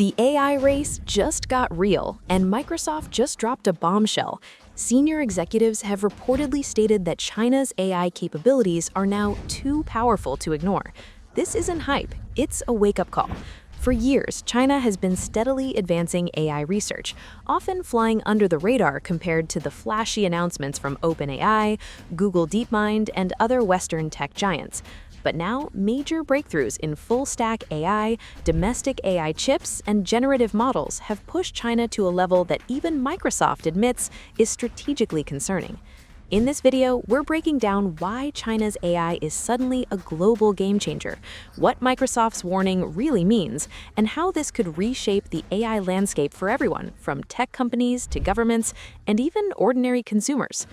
The AI race just got real, and Microsoft just dropped a bombshell. Senior executives have reportedly stated that China's AI capabilities are now too powerful to ignore. This isn't hype, it's a wake-up call. For years, China has been steadily advancing AI research, often flying under the radar compared to the flashy announcements from OpenAI, Google DeepMind, and other Western tech giants. But now, major breakthroughs in full-stack AI, domestic AI chips, and generative models have pushed China to a level that even Microsoft admits is strategically concerning. In this video, we're breaking down why China's AI is suddenly a global game-changer, what Microsoft's warning really means, and how this could reshape the AI landscape for everyone, from tech companies to governments, and even ordinary consumers.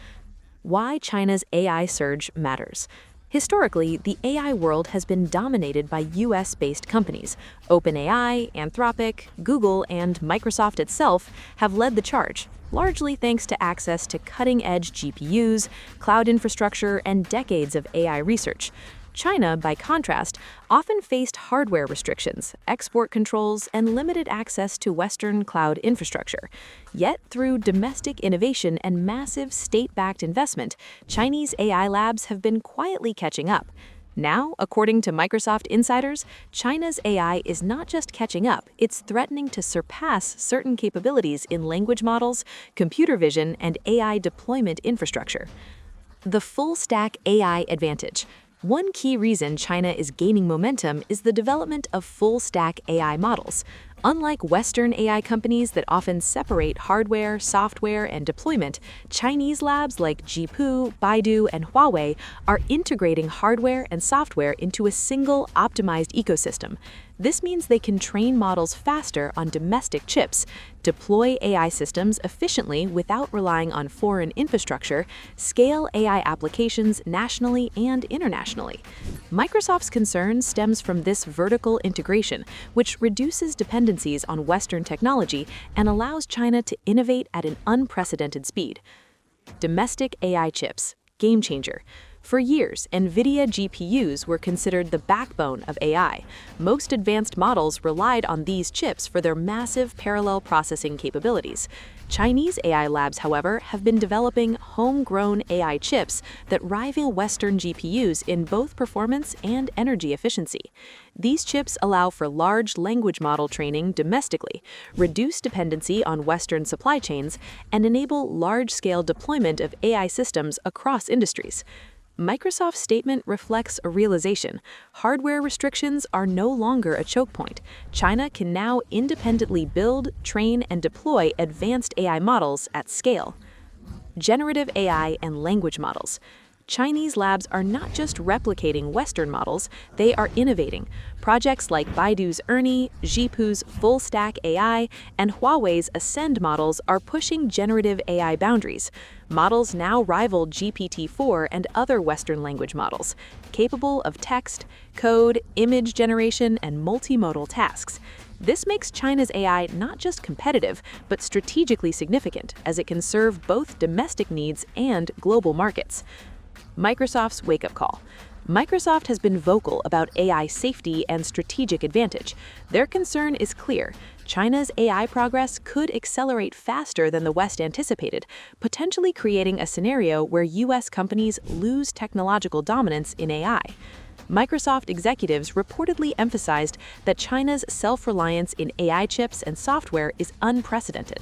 Why China's AI surge matters. Historically, the AI world has been dominated by US-based companies. OpenAI, Anthropic, Google, and Microsoft itself have led the charge, largely thanks to access to cutting-edge GPUs, cloud infrastructure, and decades of AI research. China, by contrast, often faced hardware restrictions, export controls, and limited access to Western cloud infrastructure. Yet, through domestic innovation and massive state-backed investment, Chinese AI labs have been quietly catching up. Now, according to Microsoft insiders, China's AI is not just catching up, it's threatening to surpass certain capabilities in language models, computer vision, and AI deployment infrastructure. The full-stack AI advantage. One key reason China is gaining momentum is the development of full-stack AI models. Unlike Western AI companies that often separate hardware, software, and deployment, Chinese labs like Zhipu, Baidu, and Huawei are integrating hardware and software into a single optimized ecosystem. This means they can train models faster on domestic chips, deploy AI systems efficiently without relying on foreign infrastructure, scale AI applications nationally and internationally. Microsoft's concern stems from this vertical integration, which reduces dependencies on Western technology and allows China to innovate at an unprecedented speed. Domestic AI chips, game changer. For years, NVIDIA GPUs were considered the backbone of AI. Most advanced models relied on these chips for their massive parallel processing capabilities. Chinese AI labs, however, have been developing homegrown AI chips that rival Western GPUs in both performance and energy efficiency. These chips allow for large language model training domestically, reduce dependency on Western supply chains, and enable large-scale deployment of AI systems across industries. Microsoft's statement reflects a realization: hardware restrictions are no longer a choke point. China can now independently build, train, and deploy advanced AI models at scale. Generative AI and language models. Chinese labs are not just replicating Western models, they are innovating. Projects like Baidu's Ernie, Zhipu's full-stack AI, and Huawei's Ascend models are pushing generative AI boundaries. Models now rival GPT-4 and other Western language models, capable of text, code, image generation, and multimodal tasks. This makes China's AI not just competitive, but strategically significant, as it can serve both domestic needs and global markets. Microsoft's wake-up call. Microsoft has been vocal about AI safety and strategic advantage. Their concern is clear: China's AI progress could accelerate faster than the West anticipated, potentially creating a scenario where US companies lose technological dominance in AI. Microsoft executives reportedly emphasized that China's self-reliance in AI chips and software is unprecedented.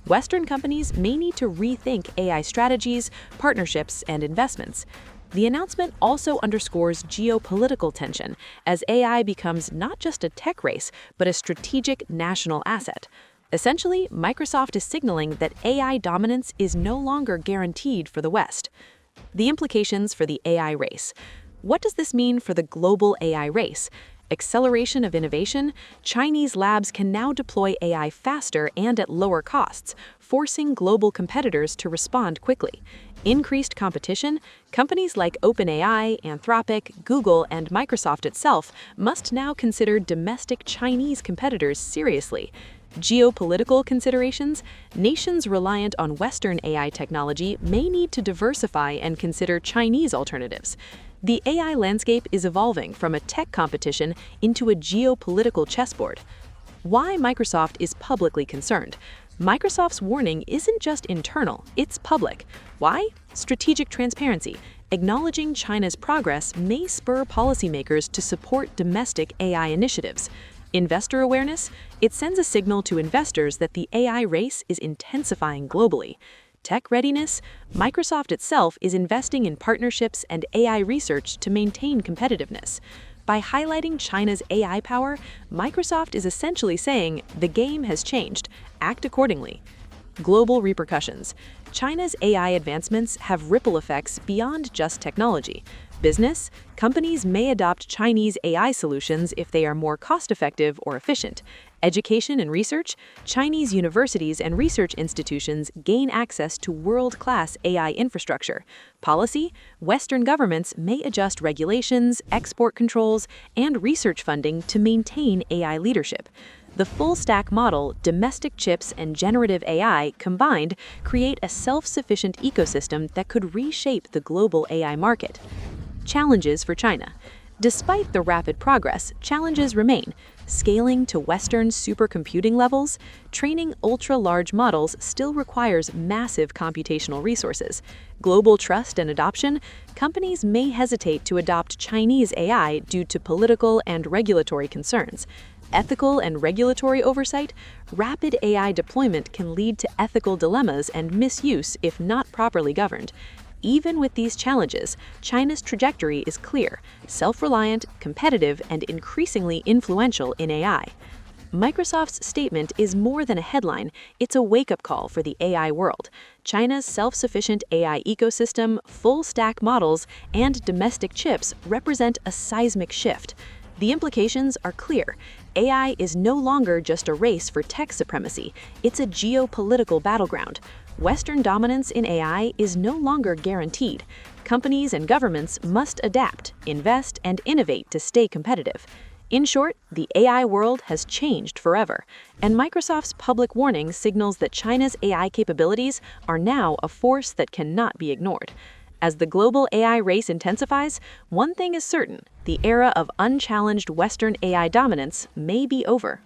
Western companies may need to rethink AI strategies, partnerships, and investments. The announcement also underscores geopolitical tension, as AI becomes not just a tech race, but a strategic national asset. Essentially, Microsoft is signaling that AI dominance is no longer guaranteed for the West. The implications for the AI race. What does this mean for the global AI race? Acceleration of innovation. Chinese labs can now deploy AI faster and at lower costs, forcing global competitors to respond quickly. Increased competition. Companies like OpenAI, Anthropic, Google, and Microsoft itself must now consider domestic Chinese competitors seriously. Geopolitical considerations. Nations reliant on Western AI technology may need to diversify and consider Chinese alternatives. The AI landscape is evolving from a tech competition into a geopolitical chessboard. Why Microsoft is publicly concerned. Microsoft's warning isn't just internal, it's public. Why? Strategic transparency. Acknowledging China's progress may spur policymakers to support domestic AI initiatives. Investor awareness? It sends a signal to investors that the AI race is intensifying globally. Tech readiness? Microsoft itself is investing in partnerships and AI research to maintain competitiveness. By highlighting China's AI power, Microsoft is essentially saying, the game has changed, act accordingly. Global repercussions. China's AI advancements have ripple effects beyond just technology. Business, companies may adopt Chinese AI solutions if they are more cost-effective or efficient. Education and research, Chinese universities and research institutions gain access to world-class AI infrastructure. Policy, Western governments may adjust regulations, export controls, and research funding to maintain AI leadership. The full-stack model, domestic chips, and generative AI combined create a self-sufficient ecosystem that could reshape the global AI market. Challenges for China. Despite the rapid progress, challenges remain. Scaling to Western supercomputing levels, training ultra-large models still requires massive computational resources. Global trust and adoption, companies may hesitate to adopt Chinese AI due to political and regulatory concerns. Ethical and regulatory oversight, rapid AI deployment can lead to ethical dilemmas and misuse if not properly governed. Even with these challenges, China's trajectory is clear, self-reliant, competitive, and increasingly influential in AI. Microsoft's statement is more than a headline, it's a wake-up call for the AI world. China's self-sufficient AI ecosystem, full-stack models, and domestic chips represent a seismic shift. The implications are clear. AI is no longer just a race for tech supremacy, it's a geopolitical battleground. Western dominance in AI is no longer guaranteed. Companies and governments must adapt, invest, and innovate to stay competitive. In short, the AI world has changed forever, and Microsoft's public warning signals that China's AI capabilities are now a force that cannot be ignored. As the global AI race intensifies, one thing is certain: the era of unchallenged Western AI dominance may be over.